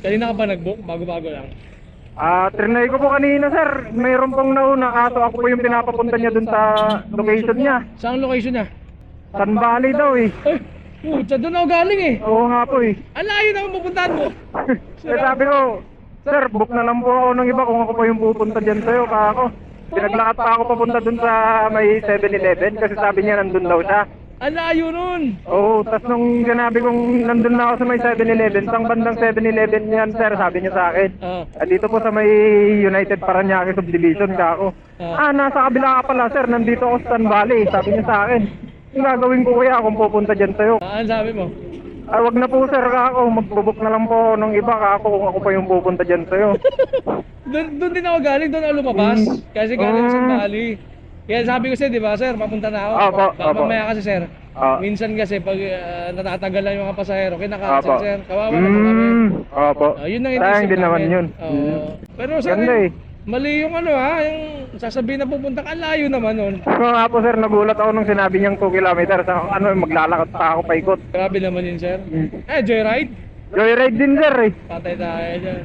Kanina ka ba nag-book? Bago-bago lang. Trinay ko po kanina sir, mayroon pong nauna kaso ako po yung pinapapunta niya dun sa location niya. Saan location niya? Sun Valley daw eh. Eh, pucha, doon ako galing eh. Oo nga po eh. Alayo na akong pupuntahan mo. Sabi ko, sir, book na lang po ako ng iba kung ako po yung pupunta dyan sa'yo. Kako, pinaglakad pa ako papunta dun sa may 7-Eleven kasi sabi niya nandun daw siya. Alayo nun. Oo, tas nung sinabi kong nandun na ako sa may 7-Eleven, sang bandang 7-Eleven yan sir, sabi niya sa akin. Dito po sa may United Paranaque Subdivision kako. Nasa kabila ka pala sir, nandito ako sa Sun Valley, sabi niya sa akin. Yung gagawin ko kaya kung pupunta dyan sa'yo. Ano sabi mo? Wag na po sir kako, magbubuk na lang po ng iba kako kung ako pa yung pupunta dyan sa'yo. Doon din ako galing, doon ako lumabas. Kasi galing ako sa Bali. Kaya sabi ko sir, di ba sir, papunta na ako. Opo, Baka opo. mamaya kasi sir. Minsan kasi pag natatagal lang yung mga pasahero, kinakancel Opo. sir. Kawawa na po kami. Opo. Yun ang Sayang inisip din naman namin. yun. Pero sir, Ganda eh. mali yung ano ha, yung sasabihin na pupunta ka, layo naman nun. So nga po sir, nagulat ako nung sinabi niyang 2 kilometers. Maglalakad pa ako paikot. Grabe naman yun sir. Joyride? Joyride din sir eh. Patay tayo dyan.